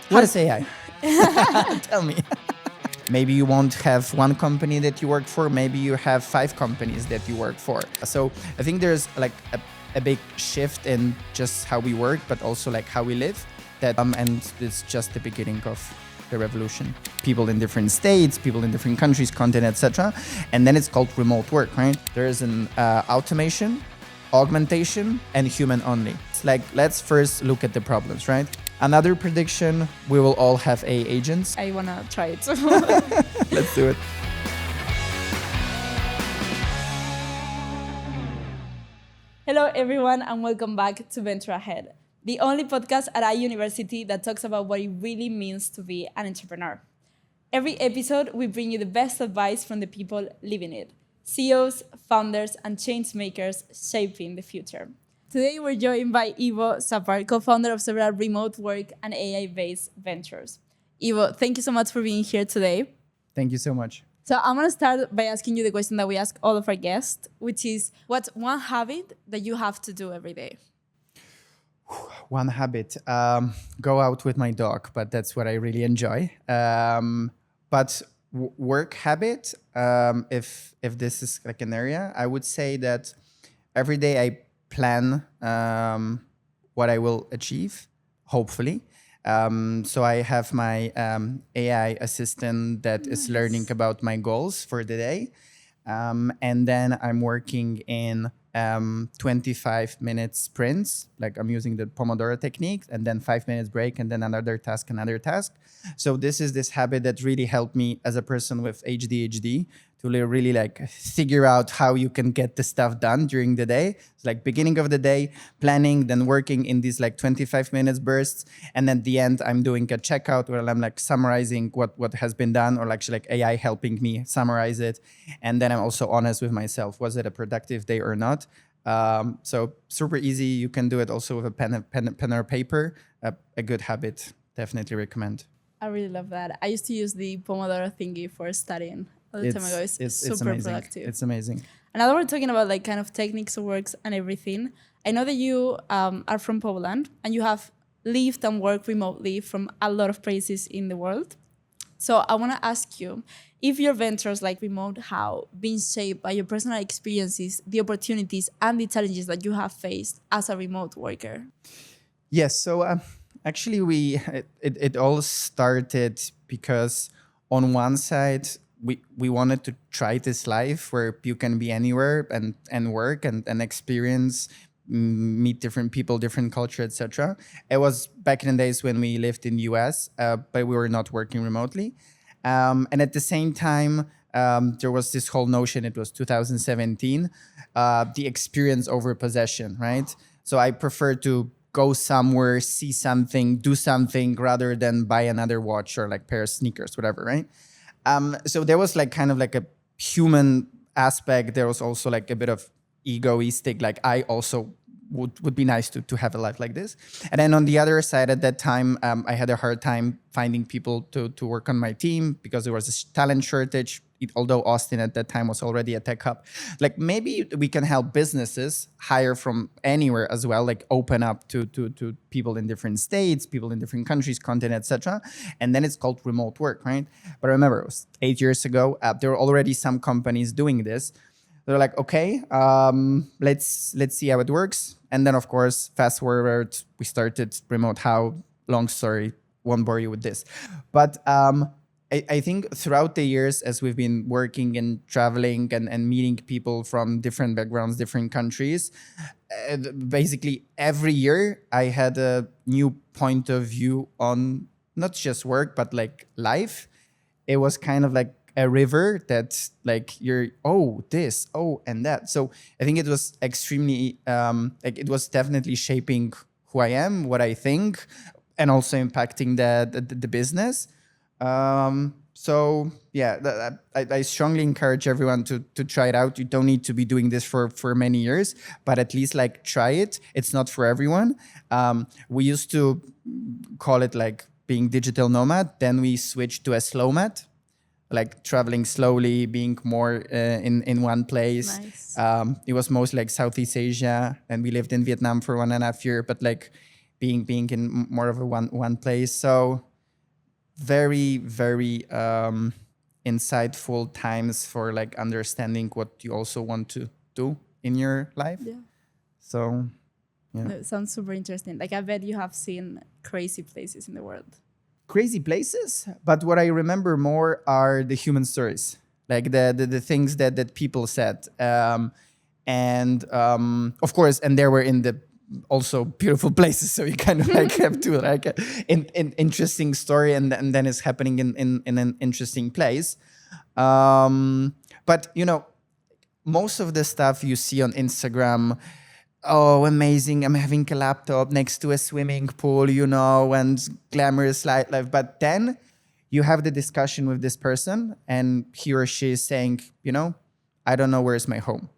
What is AI? Tell me. Maybe you won't have one company that you work for. Maybe you have 5 companies that you work for. So I think there's like a big shift in just how we work, but also like how we live. And it's just the beginning of the revolution. People in different states, people in different countries, content, etc. And then it's called remote work, right? There's an automation, augmentation, and human only. It's like, let's first look at the problems, right? Another prediction, we will all have AI agents. I want to try it. Let's do it. Hello, everyone, and welcome back to Venture Ahead, the only podcast at a university that talks about what it really means to be an entrepreneur. Every episode, we bring you the best advice from the people living it, CEOs, founders, and change makers shaping the future. Today, we're joined by Iwo Szapar, co-founder of several remote work and AI-based ventures. Iwo, thank you so much for being here today. Thank you so much. So I'm going to start by asking you the question that we ask all of our guests, which is, what's one habit that you have to do every day? One habit, go out with my dog, but that's what I really enjoy. But work habit, if this is like an area, I would say that every day I plan what I will achieve, hopefully. So I have my AI assistant that is learning about my goals for the day. And then I'm working in 25-minute sprints, like I'm using the Pomodoro technique, and then 5 minutes break, and then another task. So this is this habit that really helped me as a person with ADHD to really like figure out how you can get the stuff done during the day. It's like beginning of the day, planning, then working in these like 25 minutes bursts. And at the end, I'm doing a checkout where I'm like summarizing what has been done, or actually like AI helping me summarize it. And then I'm also honest with myself. Was it a productive day or not? So super easy. You can do it also with a pen or paper. A good habit. Definitely recommend. I really love that. I used to use the Pomodoro thingy for studying all the time ago. It's super amazing. productive. It's amazing. And now that we're talking about like kind of techniques of works and everything, I know that you are from Poland and you have lived and worked remotely from a lot of places in the world. So I want to ask you, if your ventures like remote how been shaped by your personal experiences, the opportunities and the challenges that you have faced as a remote worker? Yes. So actually, it all started because on one side, we wanted to try this life where you can be anywhere and work and experience, meet different people, different culture, etc. It was back in the days when we lived in the US, but we were not working remotely. And at the same time, there was this whole notion, it was 2017, the experience over possession, right? So I prefer to go somewhere, see something, do something rather than buy another watch or like pair of sneakers, whatever, right? So there was like kind of like a human aspect. There was also like a bit of egoistic, like I also would be nice to have a life like this. And then on the other side at that time, I had a hard time finding people to work on my team because there was a talent shortage. Although Austin at that time was already a tech hub, like maybe we can help businesses hire from anywhere as well, like open up to people in different states, people in different countries, content, etc. And then it's called remote work, right? But remember, it was 8 years ago. There were already some companies doing this. They're like, okay, let's see how it works. And then of course, fast forward, we started remote how. Long story, won't bore you with this, but I think throughout the years, as we've been working and traveling and meeting people from different backgrounds, different countries, basically every year I had a new point of view on not just work, but like life. It was kind of like a river that's like and that. So I think it was extremely, like it was definitely shaping who I am, what I think, and also impacting the business. So yeah, I strongly encourage everyone to try it out. You don't need to be doing this for many years, but at least like try it. It's not for everyone. We used to call it like being digital nomad. Then we switched to a slowmad, like traveling slowly, being more in one place. Nice. It was mostly like Southeast Asia, and we lived in Vietnam for 1.5 years, but like being in more of a one place. So very, very insightful times for like understanding what you also want to do in your life. Yeah. So No, it sounds super interesting. Like I bet you have seen crazy places in the world. crazy places, but what I remember more are the human stories, like the things that people said, and of course, and they were in the also beautiful places, so you kind of like have to like an interesting story, and then it's happening in an interesting place. But you know, most of the stuff you see on Instagram, oh, amazing, I'm having a laptop next to a swimming pool, you know, and glamorous life. But then you have the discussion with this person, and he or she is saying, you know, I don't know where's my home.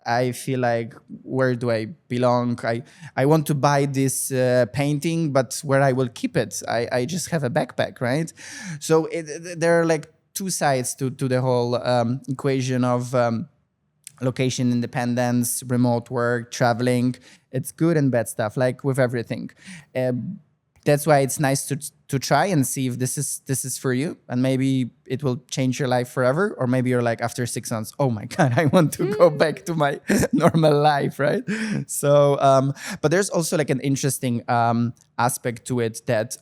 I feel like, where do I belong? I want to buy this painting, but where I will keep it? I just have a backpack, right? So there are like two sides to the whole equation of location independence, remote work, traveling. It's good and bad stuff, like with everything. That's why it's nice to try and see if this is for you, and maybe it will change your life forever, or maybe you're like after 6 months, oh my god, I want to go back to my normal life, right? So, but there's also like an interesting aspect to it that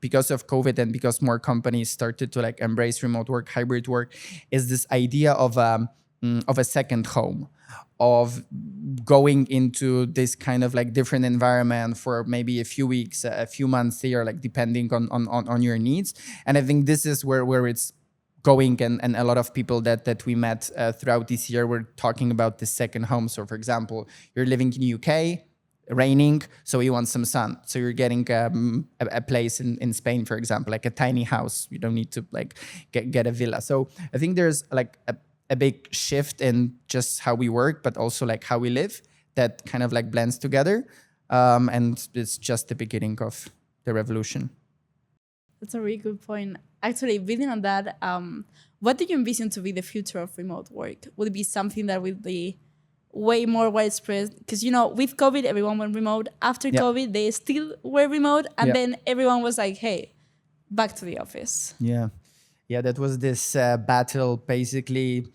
because of COVID and because more companies started to like embrace remote work, hybrid work, is this idea of a second home, of going into this kind of like different environment for maybe a few weeks, a few months here, like depending on your needs. And I think this is where it's going, and a lot of people that we met throughout this year were talking about the second home. So for example, you're living in UK, raining, so you want some sun, so you're getting a place in Spain, for example, like a tiny house. You don't need to like get a villa. So I think there's like a big shift in just how we work, but also like how we live, that kind of like blends together. And it's just the beginning of the revolution. That's a really good point. Actually, building on that, what do you envision to be the future of remote work? Would it be something that will be way more widespread? Because, you know, with COVID, everyone went remote. After COVID, they still were remote. And then everyone was like, hey, back to the office. Yeah, that was this battle basically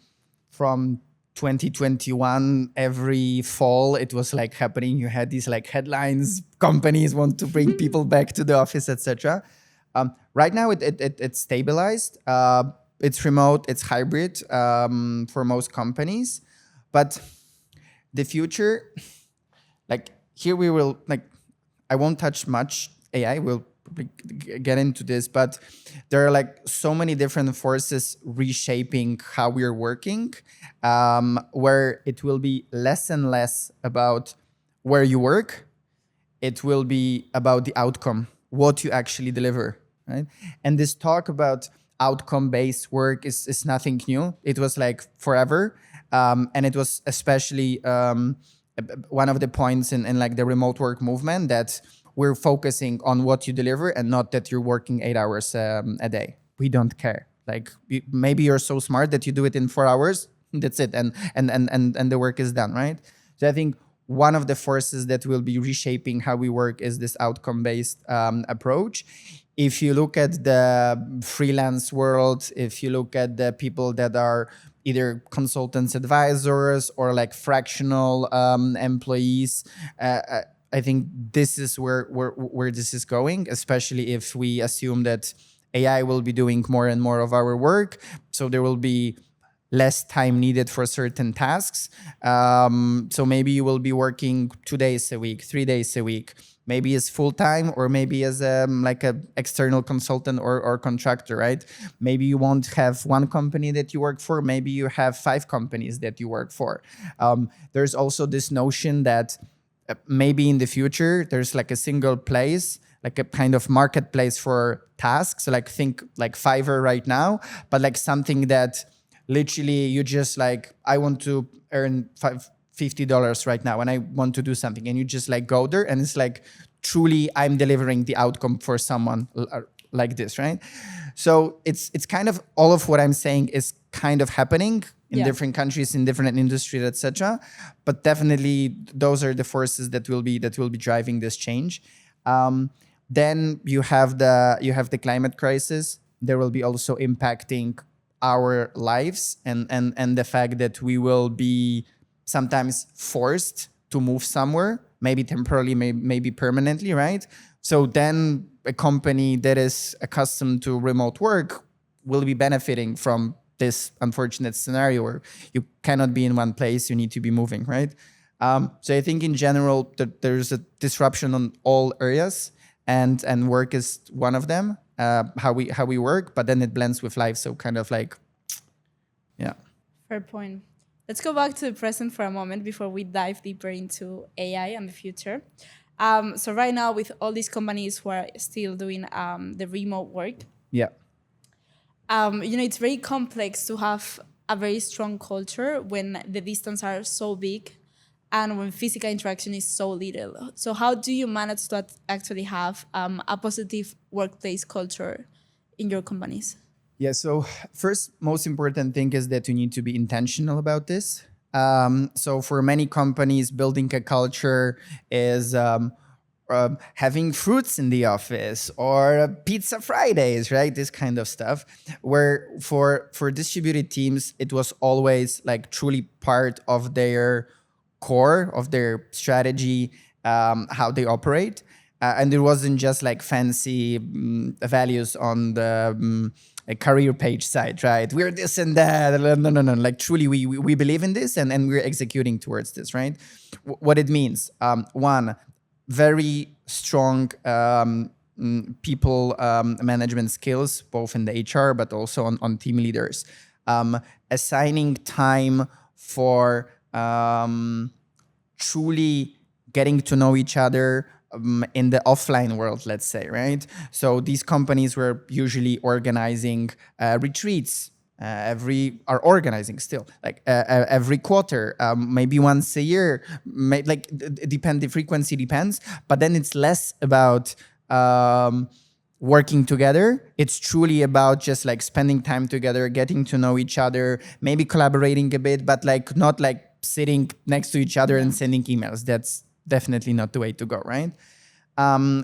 from 2021. Every fall it was like happening. You had these like headlines, companies want to bring people back to the office, etc. Right now it's stabilized. It's remote, it's hybrid for most companies. But the future, like here we will, like, I won't touch much AI, we'll get into this, but there are like so many different forces reshaping how we're working, where it will be less and less about where you work. It will be about the outcome, what you actually deliver, right? And this talk about outcome-based work is nothing new. It was like forever, and it was especially one of the points in like the remote work movement, that we're focusing on what you deliver and not that you're working 8 hours a day. We don't care. Like maybe you're so smart that you do it in 4 hours. That's it, and the work is done, right? So I think one of the forces that will be reshaping how we work is this outcome-based approach. If you look at the freelance world, if you look at the people that are either consultants, advisors, or like fractional employees, I think this is where this is going, especially if we assume that AI will be doing more and more of our work. So there will be less time needed for certain tasks. So maybe you will be working 2 days a week, 3 days a week, maybe as full-time, or maybe as like an external consultant or contractor, right? Maybe you won't have one company that you work for, maybe you have 5 companies that you work for. There's also this notion that maybe in the future there's like a single place, like a kind of marketplace for tasks. So like think like Fiverr right now, but like something that literally you just like, I want to earn $50 right now and I want to do something, and you just like go there, and it's like truly I'm delivering the outcome for someone like this, right? So it's kind of all of what I'm saying is kind of happening in different countries, in different industries, etc. But definitely those are the forces that will be driving this change. Then you have the climate crisis. There will be also impacting our lives, and the fact that we will be sometimes forced to move somewhere, maybe temporarily, maybe permanently, right? So then a company that is accustomed to remote work will be benefiting from this unfortunate scenario where you cannot be in one place, you need to be moving, right? So I think in general that there's a disruption on all areas, and work is one of them. How we work, but then it blends with life. So kind of like, yeah. Fair point. Let's go back to the present for a moment before we dive deeper into AI and the future. So right now, with all these companies who are still doing the remote work, Yeah. it's very complex to have a very strong culture when the distance are so big and when physical interaction is so little. So how do you manage to actually have a positive workplace culture in your companies? Yeah. So first, most important thing is that you need to be intentional about this. So for many companies, building a culture is having fruits in the office or pizza Fridays, right? This kind of stuff. Where for distributed teams, it was always like truly part of their core of their strategy, how they operate. And it wasn't just like fancy values on the a career page site, right? We're this and that. No. Like truly, we believe in this, and we're executing towards this, right? What it means, one, very strong people management skills, both in the HR but also on team leaders. Assigning time for truly getting to know each other in the offline world, let's say, right? So these companies were usually organizing retreats. Are organizing still like every quarter, maybe once a year, the frequency depends, but then it's less about working together. It's truly about just like spending time together, getting to know each other, maybe collaborating a bit, but like not like sitting next to each other and sending emails. That's definitely not the way to go, right?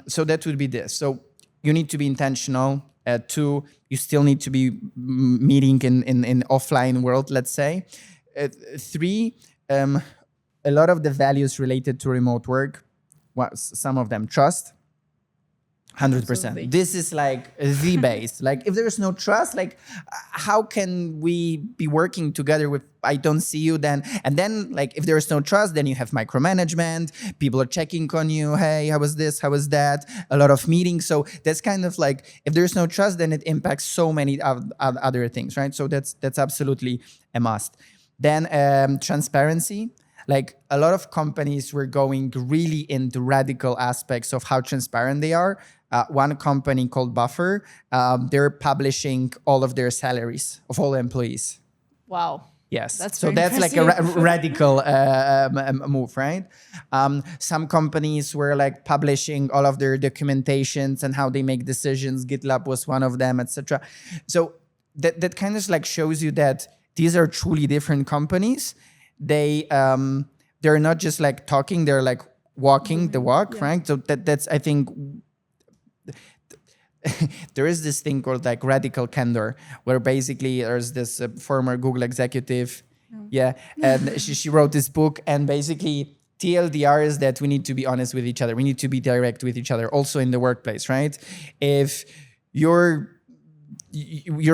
So that would be this. So you need to be intentional. Two, you still need to be meeting in offline world, let's say. Three, a lot of the values related to remote work, some of them trust. 100%. Absolutely. This is like the base. Like if there's no trust, like how can we be working together with I don't see you then? And then like if there's no trust, then you have micromanagement. People are checking on you. Hey, how was this? How was that? A lot of meetings. So that's kind of like if there's no trust, then it impacts so many other things, right? So that's absolutely a must. Then transparency. Like a lot of companies were going really into radical aspects of how transparent they are. One company called Buffer, they're publishing all of their salaries of all employees. Wow. Yes. That's So very that's like a impressive. radical move, right? Some companies were like publishing all of their documentations and how they make decisions. GitLab was one of them, etc. So that kind of like shows you that these are truly different companies. They're not just like talking; they're like walking the walk, right? So that's I think there is this thing called like radical candor, where basically there's this former Google executive, and she wrote this book, and basically TLDR is that we need to be honest with each other. We need to be direct with each other, also in the workplace, right? If you're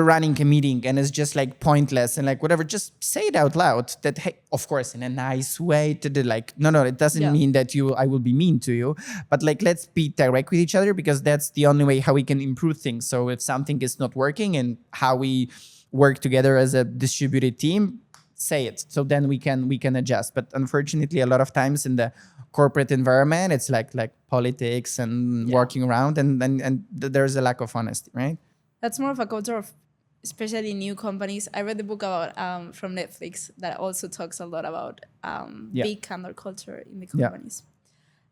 running a meeting and it's just like pointless and like whatever, just say it out loud that, hey, of course, in a nice way to the like, no, it doesn't mean that I will be mean to you, but like, let's be direct with each other because that's the only way how we can improve things. So if something is not working and how we work together as a distributed team, say it. So then we can adjust. But unfortunately, a lot of times in the corporate environment, it's like politics and walking around and there's a lack of honesty, right? That's more of a culture of, especially new companies. I read the book about from Netflix that also talks a lot about big candor culture in the companies.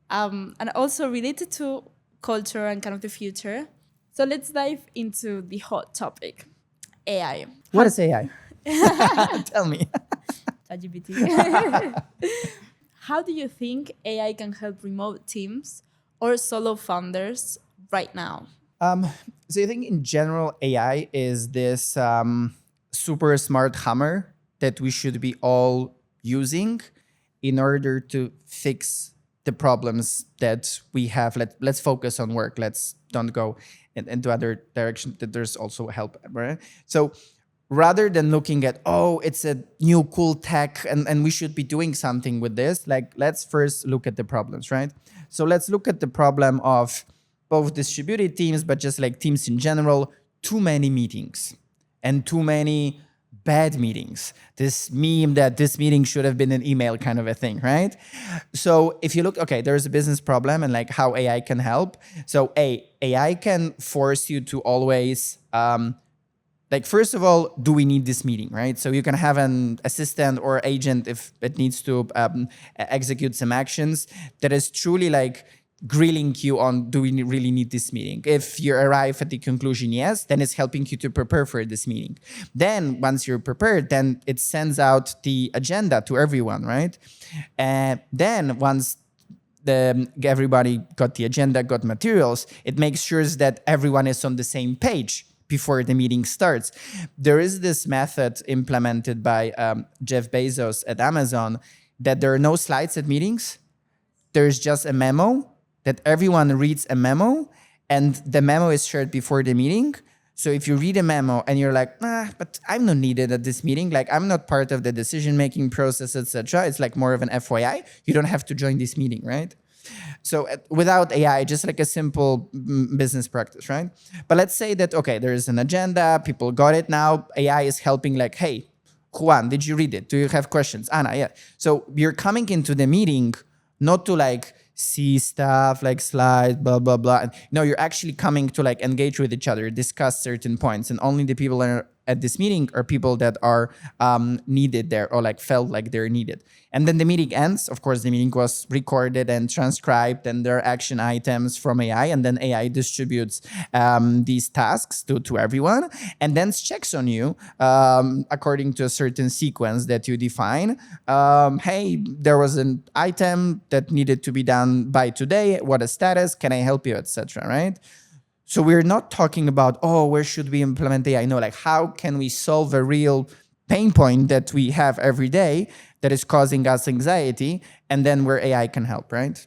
And also related to culture and kind of the future. So let's dive into the hot topic, AI. What is AI? Tell me. ChatGPT. How do you think AI can help remote teams or solo founders right now? So I think in general, AI is this super smart hammer that we should be all using in order to fix the problems that we have. Let's focus on work. Let's don't go into other direction. That there's also help, right? So rather than looking at, oh, it's a new cool tech and we should be doing something with this, like let's first look at the problems, right? So let's look at the problem of both distributed teams, but just like teams in general, too many meetings and too many bad meetings. This meme that this meeting should have been an email kind of a thing, right? So if you look, okay, there's a business problem and like how AI can help. So AI can force you to always like, first of all, do we need this meeting, right? So you can have an assistant or agent if it needs to execute some actions that is truly like grilling you on, do we really need this meeting? If you arrive at the conclusion, yes, then it's helping you to prepare for this meeting. Then once you're prepared, then it sends out the agenda to everyone, right? Then once everybody got the agenda, got materials, it makes sure that everyone is on the same page before the meeting starts. There is this method implemented by Jeff Bezos at Amazon that there are no slides at meetings. There's just a memo that everyone reads a memo, and the memo is shared before the meeting. So if you read a memo and you're like, but I'm not needed at this meeting, like I'm not part of the decision-making process, etc. It's like more of an FYI. You don't have to join this meeting, right? So without AI, just like a simple business practice, right? But let's say that, okay, there is an agenda, people got it now. AI is helping like, hey, Juan, did you read it? Do you have questions? Anna, yeah. So you're coming into the meeting not to like see stuff like slides, blah, blah, blah. No, you're actually coming to like engage with each other, discuss certain points. And only the people that are at this meeting are people that are needed there or like felt like they're needed. And then the meeting ends. Of course, the meeting was recorded and transcribed, and there are action items from AI. And then AI distributes these tasks to everyone and then checks on you according to a certain sequence that you define. Hey, there was an item that needed to be done by today. What is status? Can I help you, etc. Right? So we're not talking about, oh, where should we implement AI? No, like how can we solve a real pain point that we have every day that is causing us anxiety, and then where AI can help, right?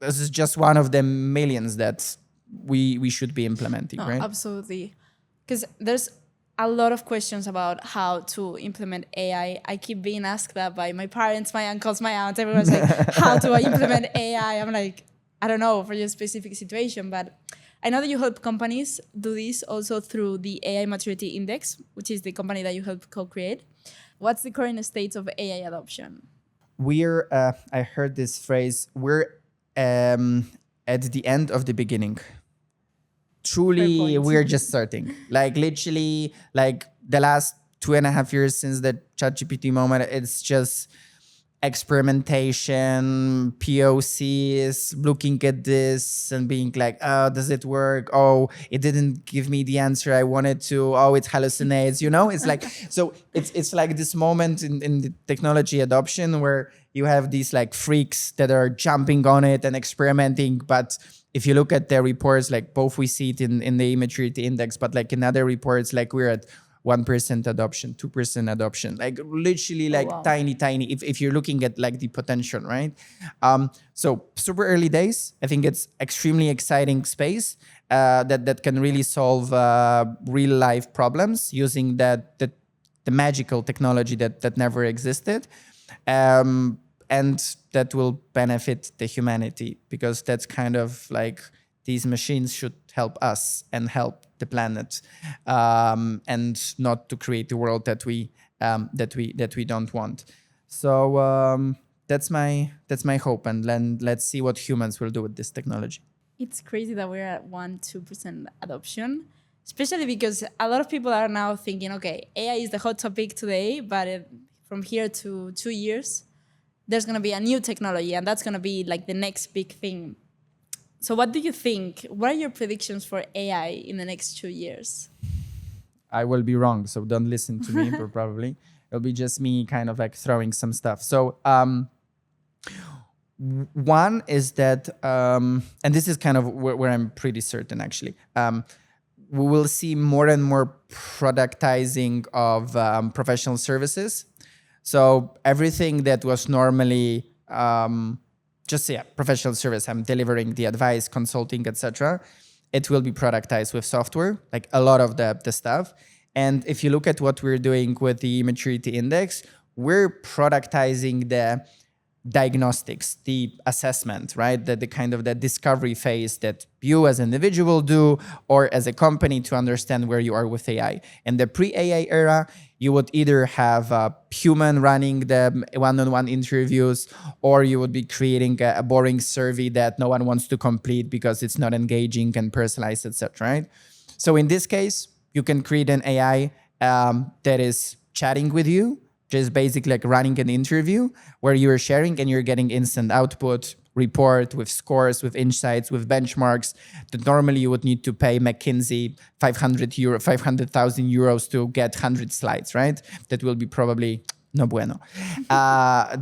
This is just one of the millions that we should be implementing, right? Absolutely. Because there's a lot of questions about how to implement AI. I keep being asked that by my parents, my uncles, my aunts. Everyone's like, how do I implement AI? I'm like, I don't know for your specific situation, but I know that you help companies do this also through the AI Maturity Index, which is the company that you help co-create. What's the current state of AI adoption? We're, I heard this phrase, we're at the end of the beginning. Truly, we're just starting. Like literally, like the last 2.5 years since the ChatGPT moment, it's just experimentation, POCs, looking at this and being like, oh, does it work? Oh, it didn't give me the answer I wanted to. Oh, it hallucinates, you know? It's like, so it's like this moment in the technology adoption where you have these like freaks that are jumping on it and experimenting. But if you look at the reports, like both we see it in the maturity index, but like in other reports, like we're at 1% adoption, 2% adoption, like literally like tiny. If you're looking at like the potential, right? So super early days. I think it's extremely exciting space that can really solve real life problems using the magical technology that never existed. And that will benefit the humanity, because that's kind of like these machines should help us and help the planet, and not to create the world that we don't want. So that's my hope, and then let's see what humans will do with this technology. It's crazy that we're at 1-2% adoption, especially because a lot of people are now thinking, okay, AI is the hot topic today, but from here to 2 years, there's going to be a new technology, and that's going to be like the next big thing. So what do you think? What are your predictions for AI in the next 2 years? I will be wrong, so don't listen to me, probably. It'll be just me kind of like throwing some stuff. So One is that, and this is kind of where I'm pretty certain actually, we will see more and more productizing of professional services. So everything that was normally just professional service, I'm delivering the advice, consulting, etc. It will be productized with software, like a lot of the stuff. And if you look at what we're doing with the maturity index, we're productizing the diagnostics, the assessment, right? The kind of the discovery phase that you as an individual do or as a company to understand where you are with AI. In the pre-AI era, you would either have a human running the one-on-one interviews, or you would be creating a boring survey that no one wants to complete because it's not engaging and personalized, etc. Right? So in this case, you can create an AI that is chatting with you, just basically like running an interview where you're sharing and you're getting instant output, report with scores, with insights, with benchmarks that normally you would need to pay McKinsey 500,000 euros to get 100 slides, right? That will be probably no bueno.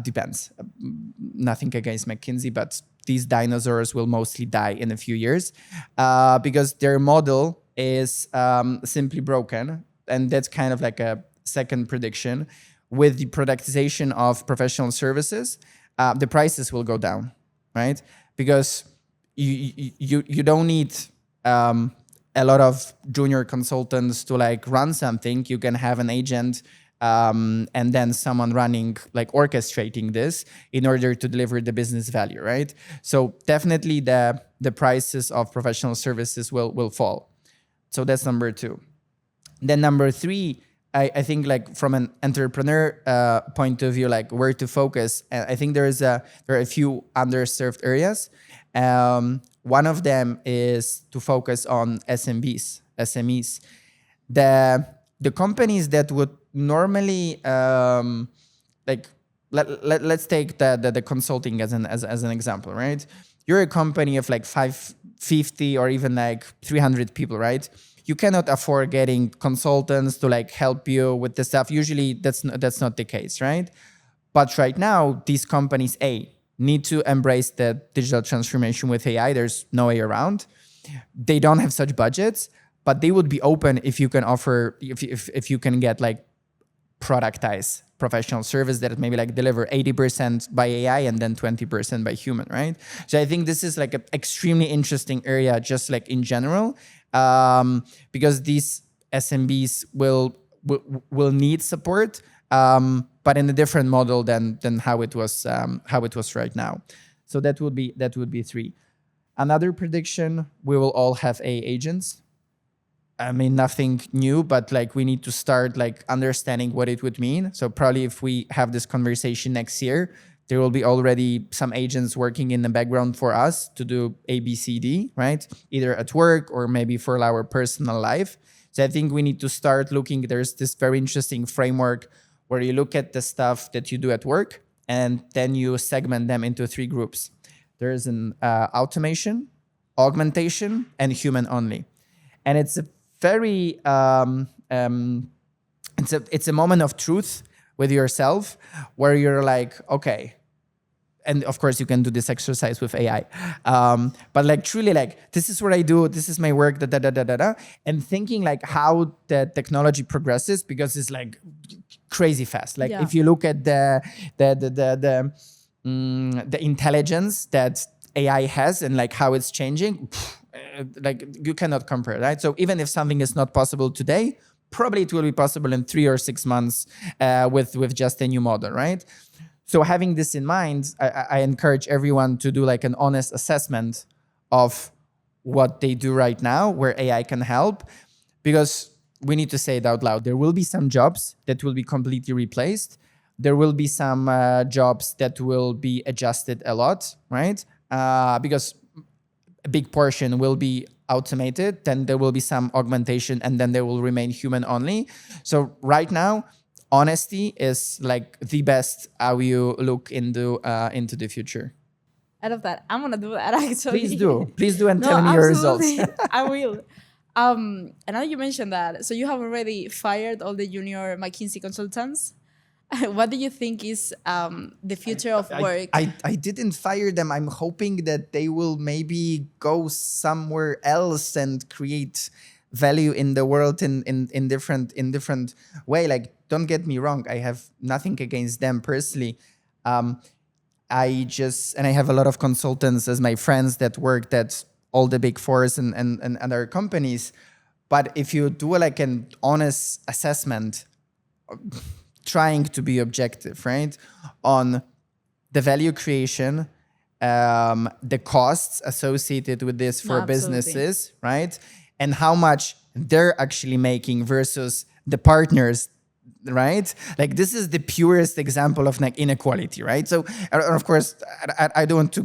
Depends. Nothing against McKinsey, but these dinosaurs will mostly die in a few years because their model is simply broken. And that's kind of like a second prediction. With the productization of professional services, the prices will go down, right? Because you don't need a lot of junior consultants to like run something. You can have an agent and then someone running, like orchestrating this in order to deliver the business value, right? So definitely the prices of professional services will fall. So that's number two. Then number three, I think like from an entrepreneur point of view, like where to focus. I think there are a few underserved areas. One of them is to focus on SMEs. The companies that would normally like let's take the consulting as an example, right? You're a company of like 550 or even like 300 people, right? You cannot afford getting consultants to like help you with the stuff. Usually that's not the case, right? But right now, these companies, need to embrace the digital transformation with AI. There's no way around. They don't have such budgets, but they would be open if you can offer, if you can get like productize professional service that maybe like deliver 80% by AI and then 20% by human, right? So I think this is like an extremely interesting area, just like in general, because these SMBs will need support, but in a different model than how it was right now. So that would be three. Another prediction: we will all have AI agents. I mean, nothing new, but like we need to start like understanding what it would mean. So probably if we have this conversation next year, there will be already some agents working in the background for us to do A, B, C, D, right? Either at work or maybe for our personal life. So I think we need to start looking. There's this very interesting framework where you look at the stuff that you do at work and then you segment them into three groups. There's an automation, augmentation, and human only. And it's a very it's a moment of truth with yourself where you're like, okay, and of course you can do this exercise with AI, but like truly like this is what I do, this is my work, and thinking like how the technology progresses, because it's like crazy fast. Like if you look at the intelligence that AI has and like how it's changing, like you cannot compare, right? So even if something is not possible today, probably it will be possible in 3 or 6 months with just a new model, right? So having this in mind, I encourage everyone to do like an honest assessment of what they do right now, where AI can help, because we need to say it out loud. There will be some jobs that will be completely replaced. There will be some jobs that will be adjusted a lot, right? Because a big portion will be automated, then there will be some augmentation, and then there will remain human only. So right now, honesty is like the best how you look into the future. I love that. I'm gonna do that actually. Please do, and tell me your results. I will. And now you mentioned that, so you have already fired all the junior McKinsey consultants. What do you think is the future of work? I didn't fire them. I'm hoping that they will maybe go somewhere else and create value in the world in different way. Like, don't get me wrong, I have nothing against them personally. I have a lot of consultants as my friends that worked at all the big fours and other companies. But if you do like an honest assessment, trying to be objective, right, on the value creation, the costs associated with this for Absolutely. businesses, right, and how much they're actually making versus the partners, right? Like, this is the purest example of like inequality, right? So, and of course, I don't want to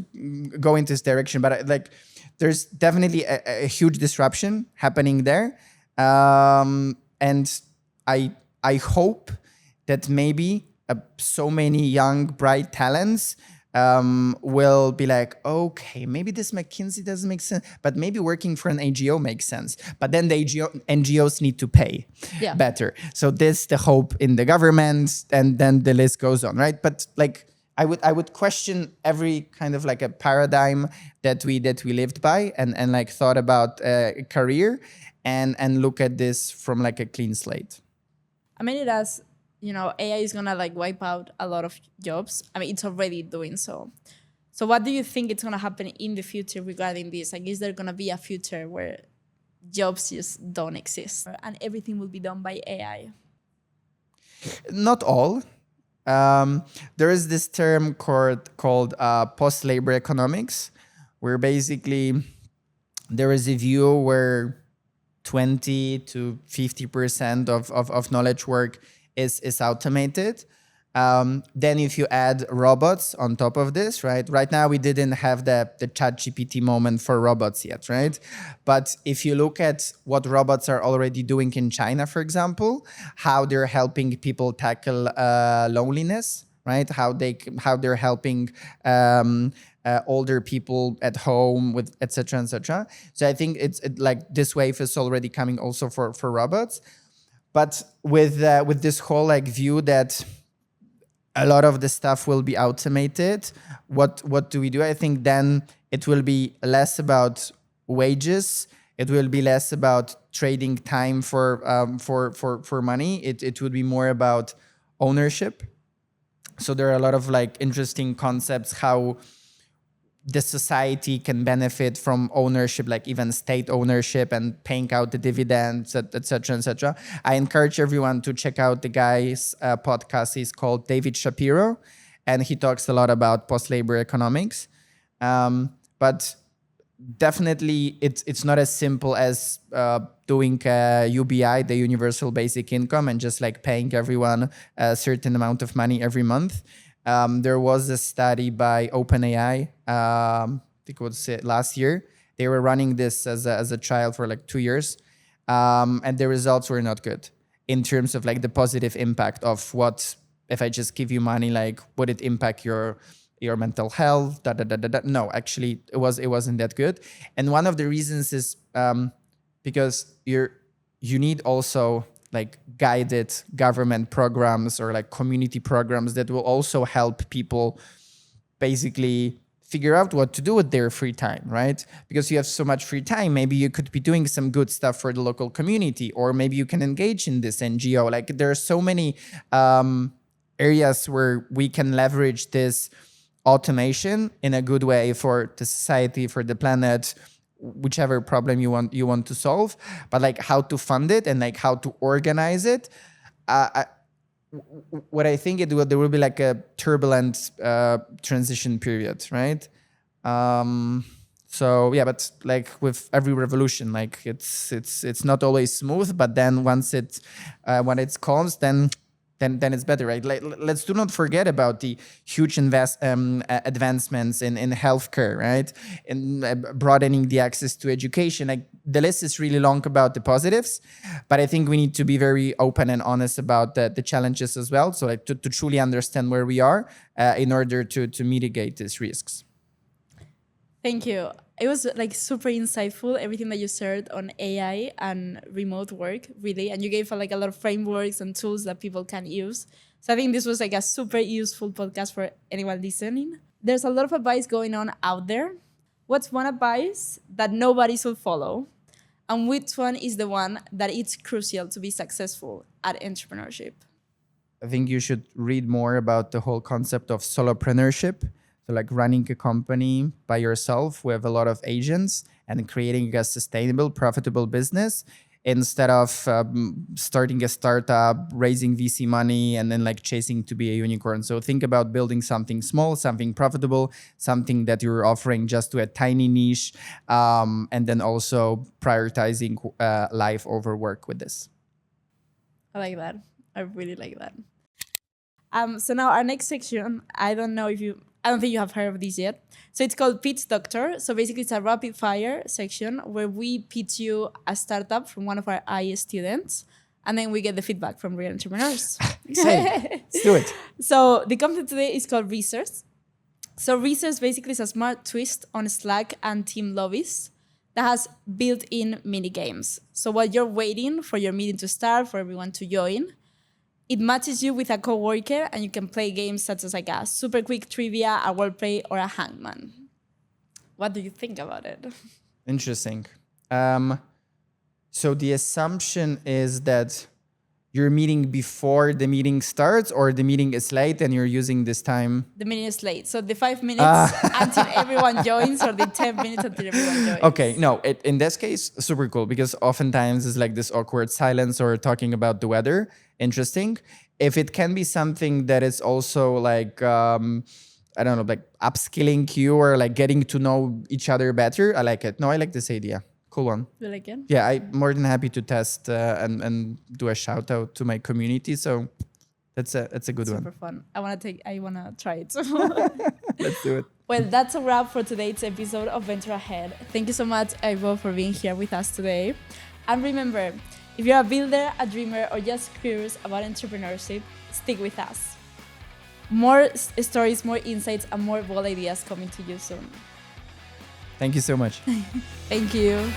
go into this direction, but like, there's definitely a huge disruption happening there, and I hope that maybe so many young bright talents will be like, okay, maybe this McKinsey doesn't make sense, but maybe working for an NGO makes sense. But then the NGOs need to pay better. So this the hope in the government, and then the list goes on, right? But like, I would question every kind of like a paradigm that we lived by, and like thought about a career, and look at this from like a clean slate. I mean, it has, AI is gonna like wipe out a lot of jobs. I mean, it's already doing so. So what do you think it's gonna happen in the future regarding this? Like, is there gonna be a future where jobs just don't exist and everything will be done by AI? Not all. There is this term called post-labor economics, where basically there is a view where 20 to 50% of knowledge work is automated. Then if you add robots on top of this, right? Right now we didn't have the ChatGPT moment for robots yet, right? But if you look at what robots are already doing in China, for example, how they're helping people tackle loneliness, right? How they're helping older people at home with et cetera, et cetera. So I think it's like this wave is already coming also for robots. But with this whole like view that a lot of the stuff will be automated, what do we do? I think then it will be less about wages. It will be less about trading time for money. It would be more about ownership. So there are a lot of like interesting concepts how the society can benefit from ownership, like even state ownership and paying out the dividends, et cetera, et cetera. I encourage everyone to check out the guy's podcast. He's called David Shapiro, and he talks a lot about post-labor economics. But definitely, it's not as simple as doing UBI, the universal basic income, and just like paying everyone a certain amount of money every month. There was a study by OpenAI, I think it was last year. They were running this as a trial for like 2 years, and the results were not good in terms of like the positive impact of what if I just give you money, like would it impact your mental health? No, actually, it wasn't that good. And one of the reasons is because you need also like guided government programs or like community programs that will also help people basically figure out what to do with their free time, right? Because you have so much free time, maybe you could be doing some good stuff for the local community, or maybe you can engage in this NGO. Like, there are so many areas where we can leverage this automation in a good way for the society, for the planet, whichever problem you want to solve. But like how to fund it and like how to organize it, what I think there will be like a turbulent transition period, right? So yeah, but like with every revolution, like it's not always smooth, but then once when it's calms, then it's better, right? Like, let's do not forget about the huge advancements in healthcare, right? In broadening the access to education. Like, the list is really long about the positives, but I think we need to be very open and honest about the challenges as well. So like to truly understand where we are in order to mitigate these risks. Thank you. It was like super insightful, everything that you shared on AI and remote work, really. And you gave like a lot of frameworks and tools that people can use. So I think this was like a super useful podcast for anyone listening. There's a lot of advice going on out there. What's one advice that nobody should follow? And which one is the one that it's crucial to be successful at entrepreneurship? I think you should read more about the whole concept of solopreneurship. So like running a company by yourself with a lot of agents and creating a sustainable, profitable business instead of starting a startup, raising VC money, and then like chasing to be a unicorn. So think about building something small, something profitable, something that you're offering just to a tiny niche, and then also prioritizing life over work with this. I like that. I really like that. So now our next section, I don't think you have heard of this yet. So it's called Pitch Doctor. So basically it's a rapid fire section where we pitch you a startup from one of our IE students, and then we get the feedback from real entrepreneurs. Exciting. Let's do it. So the content today is called Research. So Research basically is a smart twist on Slack and team lobbies that has built-in mini games. So while you're waiting for your meeting to start, for everyone to join, it matches you with a coworker, and you can play games such as like a super quick trivia, a wordplay, or a hangman. What do you think about it? Interesting. So the assumption is that you're meeting before the meeting starts, or the meeting is late and you're using this time? The meeting is late. So the 5 minutes until everyone joins, or the 10 minutes until everyone joins. Okay, no, in this case, super cool, because oftentimes it's like this awkward silence or talking about the weather. Interesting. If it can be something that is also like, I don't know, like upskilling you or like getting to know each other better, I like it. No, I like this idea. Cool one. You like it? Yeah, I'm more than happy to test and do a shout out to my community. So that's a good one. Super fun. I wanna try it. Let's do it. Well, that's a wrap for today's episode of Venture Ahead. Thank you so much, Ainhoa, for being here with us today. And remember, if you're a builder, a dreamer, or just curious about entrepreneurship, stick with us. More stories, more insights, and more bold ideas coming to you soon. Thank you so much. Thank you.